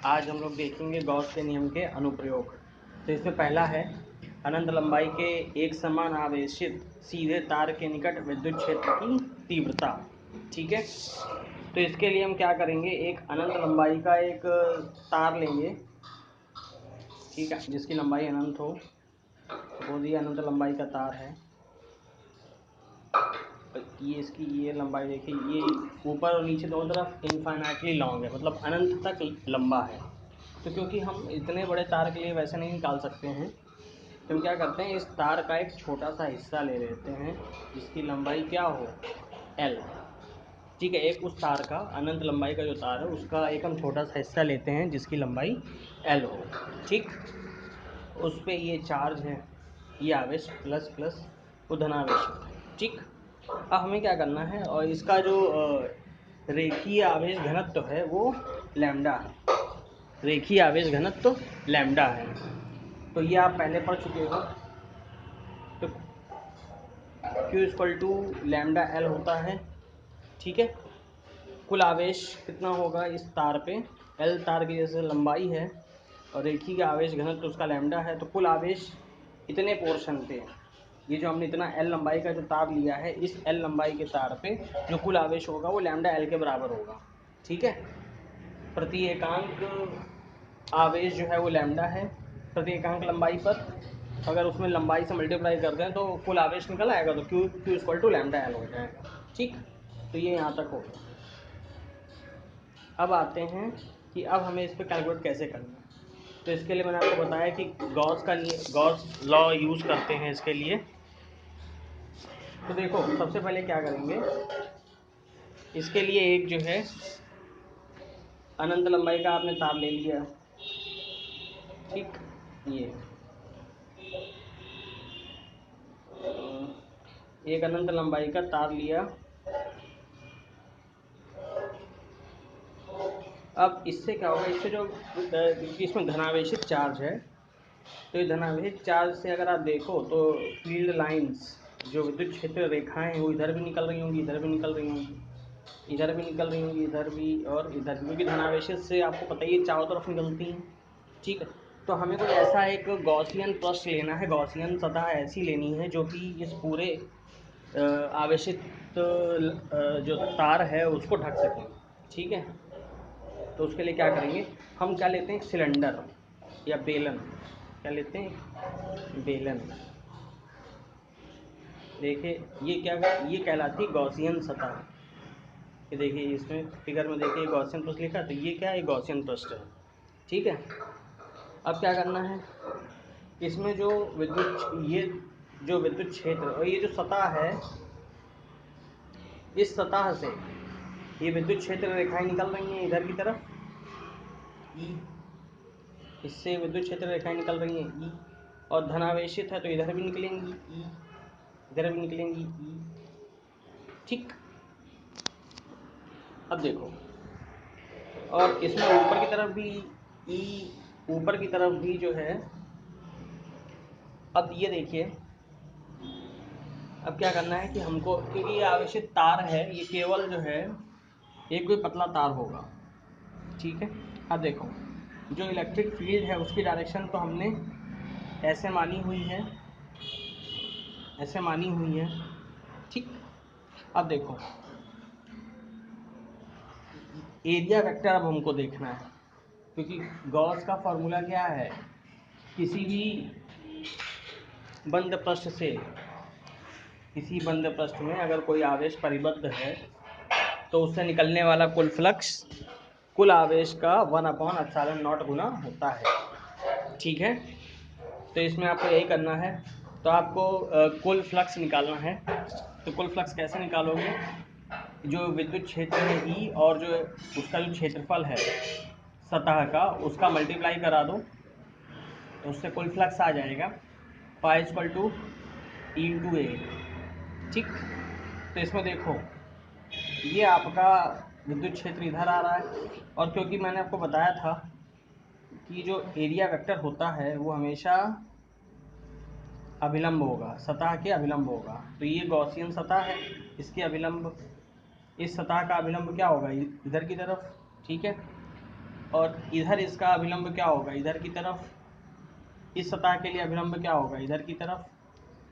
आज हम लोग देखेंगे गॉस के नियम के अनुप्रयोग। तो इसमें पहला है अनंत लंबाई के एक समान आवेशित सीधे तार के निकट विद्युत क्षेत्र की तीव्रता। ठीक है, तो इसके लिए हम क्या करेंगे, एक अनंत लंबाई का एक तार लेंगे, ठीक है, जिसकी लंबाई अनंत हो। सपोज ये अनंत लंबाई का तार है, ये इसकी ये लंबाई देखिए, ये ऊपर और नीचे दोनों तरफ इनफाइनाइटली लॉन्ग है, मतलब अनंत तक लंबा है। तो क्योंकि हम इतने बड़े तार के लिए वैसे नहीं निकाल सकते हैं, तो हम क्या करते हैं, इस तार का एक छोटा सा हिस्सा ले लेते हैं जिसकी लंबाई क्या हो, L। ठीक है, एक उस तार का, अनंत लंबाई का जो तार है उसका एक हम छोटा सा हिस्सा लेते हैं जिसकी लंबाई L हो। ठीक, उस पर ये चार्ज है, ये आवेश प्लस प्लस वो धनावेश है। ठीक, अब हमें क्या करना है, और इसका जो रेखीय आवेश घनत्व है वो लैम्डा है। रेखीय आवेश घनत्व लैम्डा है, तो ये आप पहले पढ़ चुके हो। तो Q equal to lambda L होता है। ठीक है, कुल आवेश कितना होगा इस तार पे, L तार की जैसे लंबाई है और रेखीय आवेश घनत्व उसका लैम्डा है, तो कुल आवेश इतने पोर्शन पे, ये जो हमने इतना L लंबाई का जो तार लिया है, इस L लंबाई के तार पे जो कुल आवेश होगा वो लैम्डा L के बराबर होगा। ठीक है, प्रति एकांक आवेश जो है वो लैम्डा है प्रति एकांक लंबाई पर। अगर उसमें लंबाई से मल्टीप्लाई करते हैं तो कुल आवेश निकल आएगा, तो Q equal to lambda L हो जाएगा। ठीक, तो ये यहाँ तक हो गया। अब आते हैं कि अब हमें इस पर कैलकुलेट कैसे करना है। तो इसके लिए मैंने आपको बताया कि गॉस लॉ यूज़ करते हैं इसके लिए। तो देखो, सबसे पहले क्या करेंगे, इसके लिए एक जो है अनंत लंबाई का आपने तार ले लिया। ठीक, ये एक अनंत लंबाई का तार लिया। अब इससे क्या होगा, इससे जो इसमें धनावेशित चार्ज है, तो ये धनावेशित चार्ज से अगर आप देखो तो फील्ड लाइंस, जो विद्युत क्षेत्र रेखाएं वो इधर भी निकल रही होंगी, इधर भी निकल रही होंगी, इधर भी निकल रही होंगी, इधर भी और इधर भी, क्योंकि धनावेशित से आपको पता ही है चारों तरफ निकलती हैं। ठीक है, तो हमें कोई ऐसा एक गॉसियन पृष्ठ लेना है, गॉसियन सतह ऐसी लेनी है जो कि इस पूरे आवेशित जो तार है उसको ढक सकें। ठीक है, तो उसके लिए क्या करेंगे, हम क्या लेते हैं, सिलेंडर या बेलन। क्या लेते हैं, बेलन। देखिए ये क्या, ये कहलाती है गॉसियन सतह। ये देखिए इसमें फिगर में देखिए गॉसियन पृष्ठ लिखा, तो ये क्या है, गॉसियन पृष्ठ है। ठीक है, अब क्या करना है, इसमें जो विद्युत क्षेत्र और ये जो सतह है, इस सतह से ये विद्युत क्षेत्र रेखाएं निकल रही हैं इधर की तरफ, ई, इससे विद्युत क्षेत्र रेखाएं निकल रही हैं ई, और धनावेशित है तो इधर भी निकलेंगी ई, इधर भी निकलेंगी ई। ठीक, अब देखो, और इसमें ऊपर की तरफ भी ई, ऊपर की तरफ भी जो है, अब ये देखिए, अब क्या करना है कि हमको, क्योंकि ये आवेशित तार है, ये केवल जो है एक कोई पतला तार होगा। ठीक है, अब देखो, जो इलेक्ट्रिक फील्ड है उसकी डायरेक्शन तो हमने ऐसे मानी हुई है, ऐसे मानी हुई है। ठीक, अब देखो एरिया वेक्टर अब हमको देखना है, क्योंकि गॉस का फॉर्मूला क्या है, किसी भी बंद पृष्ठ से, किसी बंद पृष्ठ में अगर कोई आवेश परिबद्ध है तो उससे निकलने वाला कुल फ्लक्स कुल आवेश का 1/ε0 गुना होता है। ठीक है, तो इसमें आपको यही करना है। तो आपको कुल फ्लक्स निकालना है, तो कुल फ्लक्स कैसे निकालोगे, जो विद्युत क्षेत्र है ई और जो उसका जो क्षेत्रफल है सतह का, उसका मल्टीप्लाई करा दो, तो उससे कुल फ्लक्स आ जाएगा pi equal to E into A. ठीक, तो इसमें देखो ये आपका विद्युत क्षेत्र इधर आ रहा है, और क्योंकि मैंने आपको बताया था कि जो एरिया वेक्टर होता है वो हमेशा अभिलंब होगा, सतह के अभिलंब होगा। तो ये गॉसियन सतह है, इसके अभिलंब, इस सतह का अभिलंब क्या होगा, इधर की तरफ। ठीक है, और इधर इसका अभिलंब क्या होगा, इधर की तरफ, इस सतह के लिए अभिलंब क्या होगा, इधर की तरफ।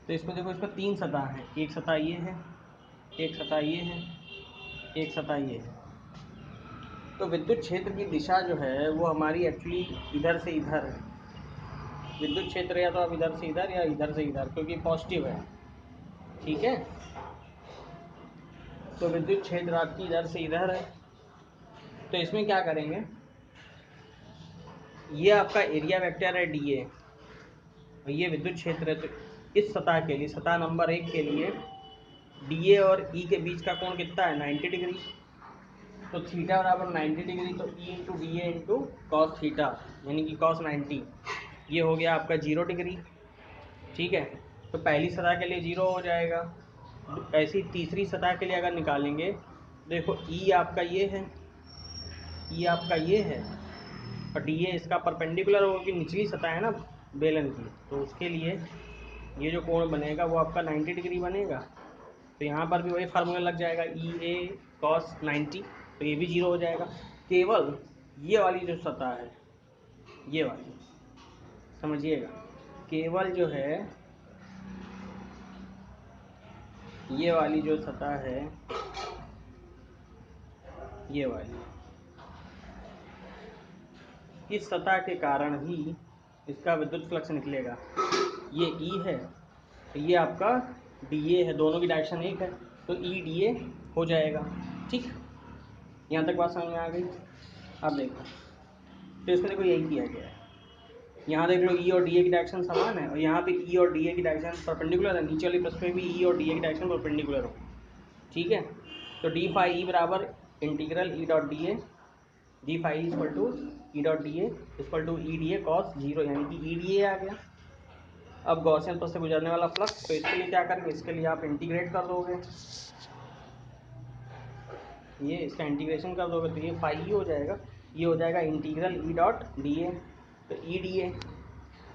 तो इसमें देखो, इसमें 3 सतह हैं, एक सतह ये है, एक सतह ये है, एक सतह ये है। तो विद्युत क्षेत्र की दिशा जो है वो हमारी एक्चुअली इधर से इधर है। विद्युत क्षेत्र या तो आप इधर से इधर या इधर से इधर, क्योंकि पॉजिटिव है, ठीक है। तो विद्युत क्षेत्र आपकी इधर से इधर है। तो इसमें क्या करेंगे, ये आपका एरिया वेक्टर है dA, और ये विद्युत क्षेत्र है। तो इस सतह के लिए, सतह नंबर 1 के लिए dA और E के बीच का कोण कितना है, 90 डिग्री। तो थीटा बराबर 90 डिग्री, तो E into D A into cos theta यानी कि कॉस 90, ये हो गया आपका 0 डिग्री, ठीक है। तो पहली सतह के लिए 0 हो जाएगा। ऐसी तीसरी सतह के लिए अगर निकालेंगे, देखो E आपका ये है, E आपका ये है, और डी ए इसका परपेंडिकुलर होगा कि निचली सतह है ना बेलन की, तो उसके लिए ये जो कोण बनेगा वो आपका 90 डिग्री बनेगा। तो यहाँ पर भी वही फार्मूला लग जाएगा, ई ए कॉस 90, तो ये भी 0 हो जाएगा। केवल ये वाली जो सतह है, ये वाली समझिएगा, केवल जो है ये वाली जो सतह है, ये वाली, इस सतह के कारण ही इसका विद्युत फ्लक्स निकलेगा। ये E है, तो ये आपका dA है, दोनों की डायरेक्शन एक है, तो E dA हो जाएगा, ठीक। यहाँ तक बात समझ में आ गई। अब देखो, तो इसमें देखो यही किया गया है। यहाँ देख लो E और dA की डायरेक्शन समान है, और यहाँ पे E और dA की डायरेक्शन परपेंडिकुलर है। नीचे वाली प्रश्न में भी E और dA की डायरेक्शन परपेंडिकुलर होगी, ठीक है। तो डी फाई E बराबर integral E dot D A, D phi equal to E dot D A equal to E dA cos 0, यानी कि E dA आ गया। अब गॉसियन पथ से गुजरने वाला फ्लक्स, तो इसके लिए क्या करेंगे, इसके लिए आप इंटीग्रेट कर दोगे, ये इसका इंटीग्रेशन कर दोगे, तो ये फाई ई हो जाएगा, ये हो जाएगा इंटीग्रल ई डॉट डी ए। तो ई डी ए,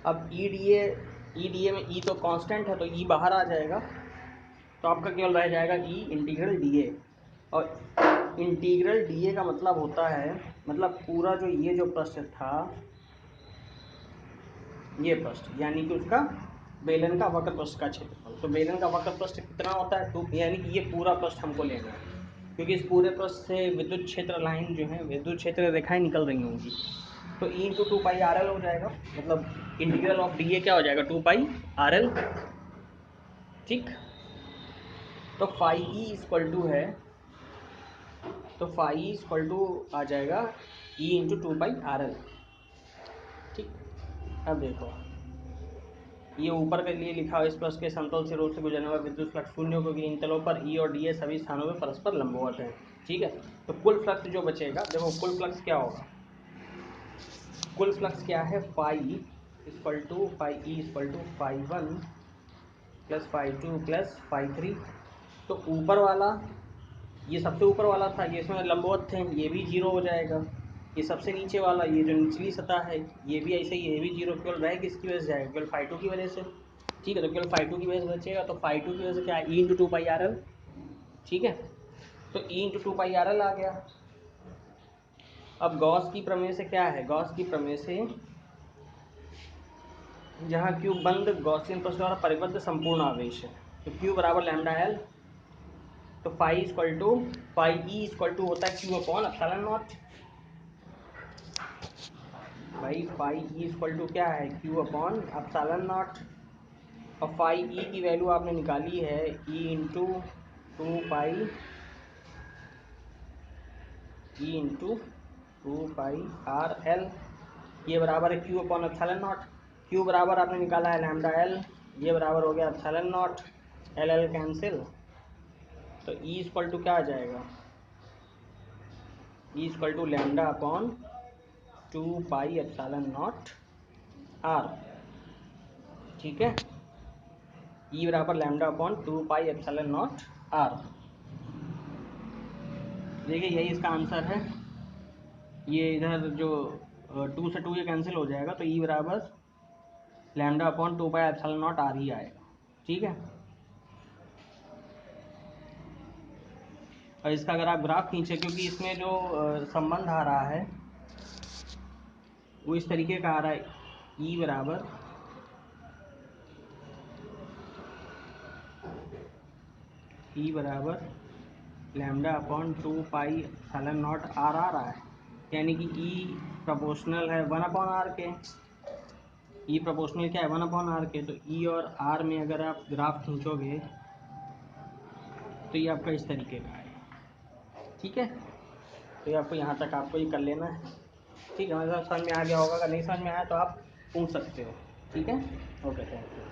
अब ई डी ए में ई तो कांस्टेंट है, तो ई बाहर आ जाएगा, तो आपका केवल रह जाएगा ई इंटीग्रल डी ए। और इंटीग्रल डी ए का मतलब होता है, मतलब पूरा जो ये जो पृष्ठ था, ये पृष्ठ यानी कि उसका बेलन का वक्र पृष्ठ का क्षेत्रफल। तो बेलन का वक्र पृष्ठ कितना होता है, 2, यानी कि ये पूरा पृष्ठ हमको लेना है, क्योंकि इस पूरे पृष्ठ से विद्युत क्षेत्र लाइन जो है, विद्युत क्षेत्र रेखाएं निकल रही होंगी। तो ई इंटू 2 पाई आर एल हो जाएगा, मतलब इंटीग्रल ऑफ डी ए क्या हो जाएगा, 2 पाई आर एल, ठीक। तो फाई ई इक्वल टू है, तो फाई ई इक्वल टू आ जाएगा ई इंटू 2 पाई आर एल, ठीक। अब देखो, ये ऊपर के लिए लिखा हुआ, इस पृष्ठ के समतल से रोध से गुजरने वाला विद्युत फ्लक्स शून्य, क्योंकि इन तलों पर ई और डी ए सभी स्थानों में परस्पर लंबवत है, ठीक है। तो कुल फ्लक्स जो बचेगा, देखो कुल फ्लक्स क्या होगा, कुल फ्लक्स क्या है, phi equal to phi E equal to phi 1 plus phi 2 plus phi 3। तो ऊपर वाला, ये सबसे ऊपर वाला था, ये इसमें लंबवत थे, ये भी 0 हो जाएगा। ये सबसे नीचे वाला, ये जो निचली सतह है, ये भी ऐसे ही, ये भी 0, केवल रह किसकी वजह से जाएगा, केवल फाई 2 की वजह से, ठीक है। तो केवल फाई 2 की वजह से बचेगा, तो फाई 2 की वजह से क्या है, E into 2 pi R L, ठीक है। तो ई इंटू 2 पाई आर एल आ गया। अब गॉस की प्रमेय से क्या है, गॉस की प्रमेय से जहाँ क्यू बंद गॉसियन पृष्ठ द्वारा परिबद्ध संपूर्ण आवेश है, तो क्यू बराबर लैम्डा एल। तो phi equal to phi E equal to होता है क्यू अपॉन एप्सिलॉन नॉट, भाई फाई ई इक्वल टू क्या है, क्यू अपॉन एप्सिलॉन नॉट। और फाई ई की वैल्यू आपने निकाली है E into 2 pi, E into 2 pi R L, ये बराबर है Q upon epsilon naught. Q बराबर आपने निकाला है लैम्डा एल, ये बराबर हो गया epsilon naught, L L cancel. तो ई इक्वल टू क्या आ जाएगा, E equal to lambda upon 2 pi epsilon naught R, ठीक है। ई बराबर lambda upon 2 pi epsilon naught R. देखिए यही इसका आंसर है। ये इधर जो 2 से 2 ये कैंसिल हो जाएगा, तो ई बराबर lambda upon 2 pi epsilon naught R ही आएगा, ठीक है। और इसका अगर आप ग्राफ खींचे, क्योंकि इसमें जो संबंध आ रहा है वो इस तरीके का आ रहा है, ई बराबर लैम्डा अपॉन 2π/0 आर आ रहा है, यानी कि ई प्रोपोर्शनल है 1/r के। ई प्रोपोर्शनल क्या है, 1/r के। तो ई और आर में अगर आप ग्राफ खींचोगे तो ये आपका इस तरीके का है, ठीक है। तो ये आपको यहाँ तक आपको ये कर लेना है, ठीक है। मतलब समझ में आ गया होगा, अगर नहीं समझ में आया तो आप पूछ सकते हो, ठीक है। Okay, thank you.